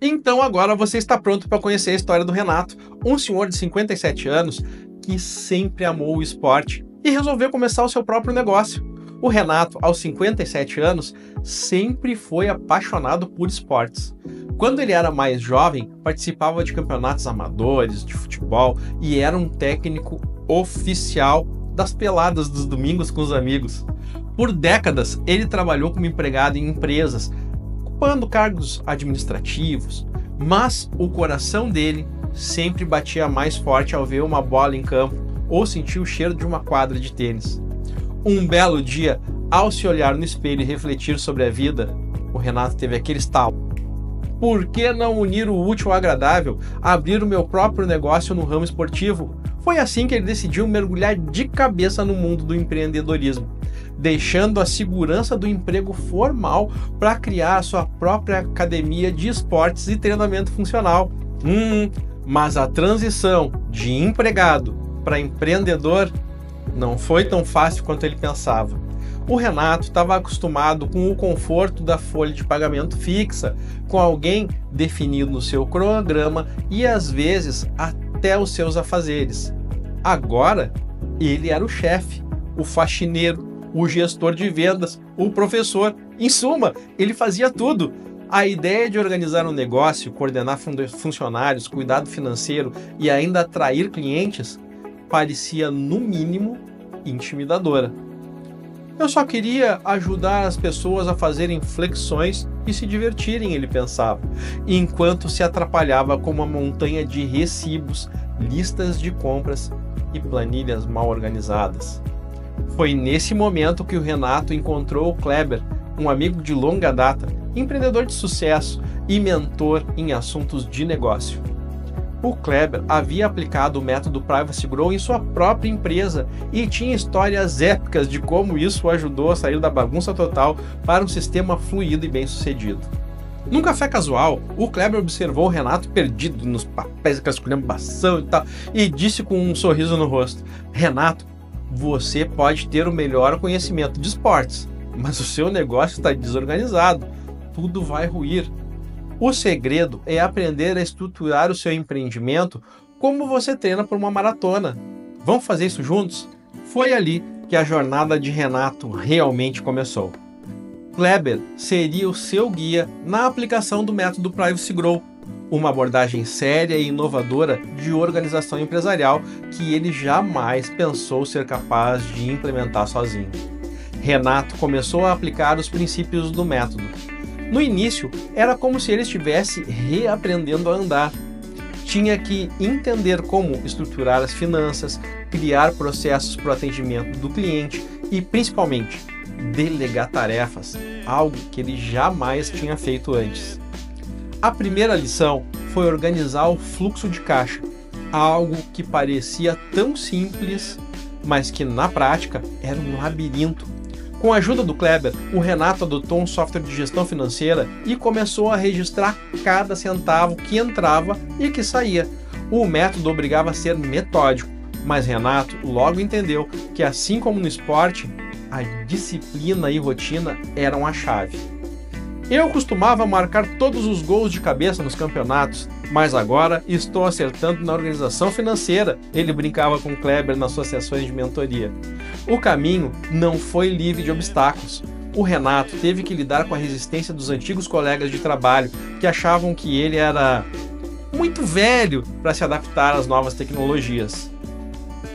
Então agora você está pronto para conhecer a história do Renato, um senhor de 57 anos que sempre amou o esporte e resolveu começar o seu próprio negócio. O Renato, aos 57 anos, sempre foi apaixonado por esportes. Quando ele era mais jovem, participava de campeonatos amadores de futebol e era um técnico oficial das peladas dos domingos com os amigos. Por décadas, ele trabalhou como empregado em empresas, ocupando cargos administrativos, mas o coração dele sempre batia mais forte ao ver uma bola em campo ou sentir o cheiro de uma quadra de tênis. Um belo dia, ao se olhar no espelho e refletir sobre a vida, o Renato teve aquele estalo. Por que não unir o útil ao agradável, abrir o meu próprio negócio no ramo esportivo? Foi assim que ele decidiu mergulhar de cabeça no mundo do empreendedorismo, deixando a segurança do emprego formal para criar a sua própria academia de esportes e treinamento funcional. Mas a transição de empregado para empreendedor não foi tão fácil quanto ele pensava. O Renato estava acostumado com o conforto da folha de pagamento fixa, com alguém definido no seu cronograma e às vezes até os seus afazeres. Agora, ele era o chefe, o faxineiro, o gestor de vendas, o professor. Em suma, ele fazia tudo. A ideia de organizar um negócio, coordenar funcionários, cuidado financeiro e ainda atrair clientes parecia, no mínimo, intimidadora. Eu só queria ajudar as pessoas a fazerem flexões e se divertirem, ele pensava, enquanto se atrapalhava com uma montanha de recibos, listas de compras e planilhas mal organizadas. Foi nesse momento que o Renato encontrou o Kleber, um amigo de longa data, empreendedor de sucesso e mentor em assuntos de negócio. O Kleber havia aplicado o método Privacy Grow em sua própria empresa e tinha histórias épicas de como isso o ajudou a sair da bagunça total para um sistema fluido e bem-sucedido. Num café casual, o Kleber observou o Renato perdido nos papéis, com a esculhambação e tal, e disse com um sorriso no rosto: Renato, você pode ter o melhor conhecimento de esportes, mas o seu negócio está desorganizado, tudo vai ruir. O segredo é aprender a estruturar o seu empreendimento como você treina por uma maratona. Vamos fazer isso juntos? Foi ali que a jornada de Renato realmente começou. Kleber seria o seu guia na aplicação do método Privacy Grow, uma abordagem séria e inovadora de organização empresarial que ele jamais pensou ser capaz de implementar sozinho. Renato começou a aplicar os princípios do método. No início, era como se ele estivesse reaprendendo a andar. Tinha que entender como estruturar as finanças, criar processos para o atendimento do cliente e, principalmente, delegar tarefas, algo que ele jamais tinha feito antes. A primeira lição foi organizar o fluxo de caixa, algo que parecia tão simples, mas que na prática era um labirinto. Com a ajuda do Kleber, o Renato adotou um software de gestão financeira e começou a registrar cada centavo que entrava e que saía. O método obrigava a ser metódico, mas Renato logo entendeu que, assim como no esporte, a disciplina e rotina eram a chave. Eu costumava marcar todos os gols de cabeça nos campeonatos, mas agora estou acertando na organização financeira, ele brincava com Kleber nas suas sessões de mentoria. O caminho não foi livre de obstáculos. O Renato teve que lidar com a resistência dos antigos colegas de trabalho que achavam que ele era muito velho para se adaptar às novas tecnologias.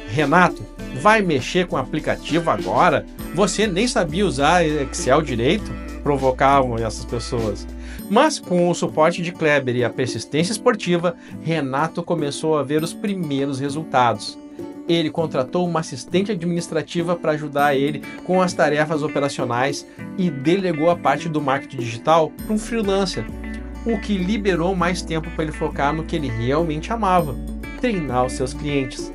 Renato, vai mexer com o aplicativo agora? Você nem sabia usar Excel direito? Provocavam essas pessoas. Mas com o suporte de Kleber e a persistência esportiva, Renato começou a ver os primeiros resultados. Ele contratou uma assistente administrativa para ajudar ele com as tarefas operacionais e delegou a parte do marketing digital para um freelancer, o que liberou mais tempo para ele focar no que ele realmente amava: treinar os seus clientes.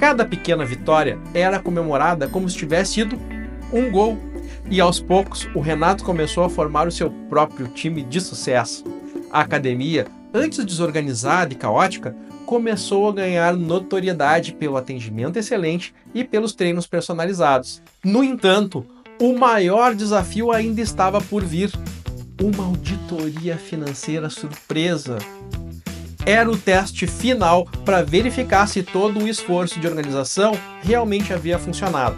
Cada pequena vitória era comemorada como se tivesse sido um gol. E aos poucos, o Renato começou a formar o seu próprio time de sucesso. A academia, antes desorganizada e caótica, começou a ganhar notoriedade pelo atendimento excelente e pelos treinos personalizados. No entanto, o maior desafio ainda estava por vir: uma auditoria financeira surpresa. Era o teste final para verificar se todo o esforço de organização realmente havia funcionado.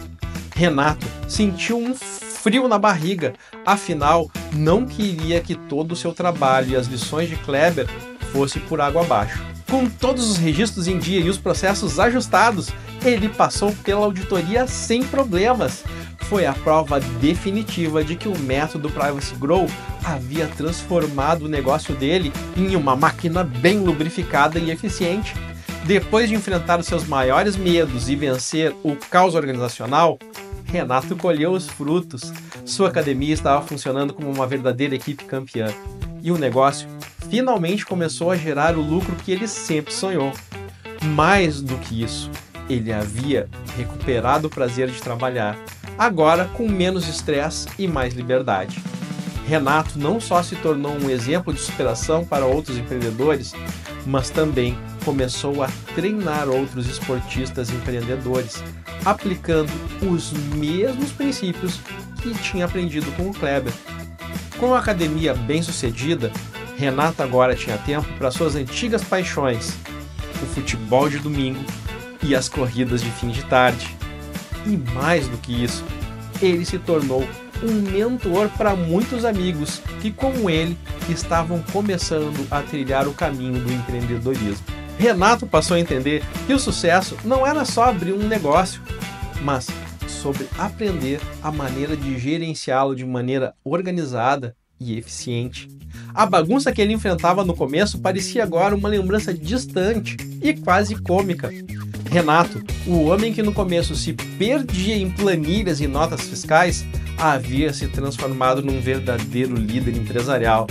Renato sentiu um frio na barriga, afinal, não queria que todo o seu trabalho e as lições de Kleber fosse por água abaixo. Com todos os registros em dia e os processos ajustados, ele passou pela auditoria sem problemas. Foi a prova definitiva de que o método Privacy Grow havia transformado o negócio dele em uma máquina bem lubrificada e eficiente. Depois de enfrentar os seus maiores medos e vencer o caos organizacional, Renato colheu os frutos. Sua academia estava funcionando como uma verdadeira equipe campeã. E o negócio finalmente começou a gerar o lucro que ele sempre sonhou. Mais do que isso, ele havia recuperado o prazer de trabalhar, agora com menos estresse e mais liberdade. Renato não só se tornou um exemplo de superação para outros empreendedores, mas também começou a treinar outros esportistas empreendedores, aplicando os mesmos princípios que tinha aprendido com o Kleber. Com a academia bem-sucedida, Renato agora tinha tempo para suas antigas paixões, o futebol de domingo e as corridas de fim de tarde. E mais do que isso, ele se tornou um mentor para muitos amigos que, como ele, estavam começando a trilhar o caminho do empreendedorismo. Renato passou a entender que o sucesso não era só abrir um negócio, mas sobre aprender a maneira de gerenciá-lo de maneira organizada e eficiente. A bagunça que ele enfrentava no começo parecia agora uma lembrança distante e quase cômica. Renato, o homem que no começo se perdia em planilhas e notas fiscais, havia se transformado num verdadeiro líder empresarial.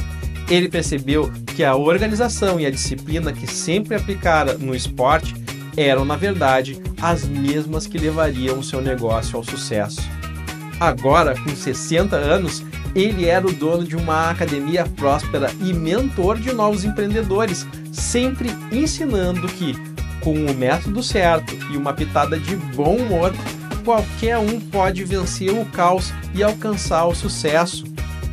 Ele percebeu que a organização e a disciplina que sempre aplicara no esporte eram, na verdade, as mesmas que levariam o seu negócio ao sucesso. Agora, com 60 anos, ele era o dono de uma academia próspera e mentor de novos empreendedores, sempre ensinando que, com o método certo e uma pitada de bom humor, qualquer um pode vencer o caos e alcançar o sucesso.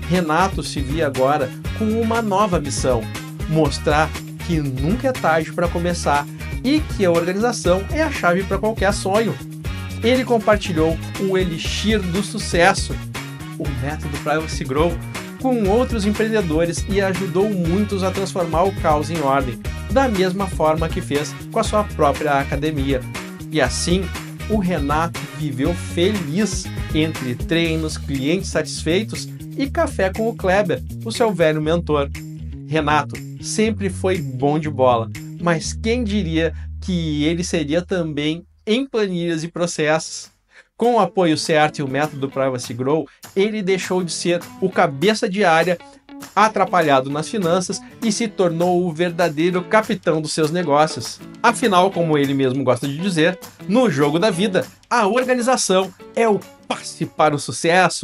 Renato se via agora com uma nova missão: mostrar que nunca é tarde para começar e que a organização é a chave para qualquer sonho. Ele compartilhou o Elixir do Sucesso, o método Privacy Grow, com outros empreendedores e ajudou muitos a transformar o caos em ordem, da mesma forma que fez com a sua própria academia. E assim, o Renato viveu feliz entre treinos, clientes satisfeitos e café com o Kleber, o seu velho mentor. Renato sempre foi bom de bola, mas quem diria que ele seria também em planilhas e processos? Com o apoio certo e o método Privacy Grow, ele deixou de ser o cabeça de área atrapalhado nas finanças e se tornou o verdadeiro capitão dos seus negócios. Afinal, como ele mesmo gosta de dizer, no jogo da vida, a organização é o passe para o sucesso.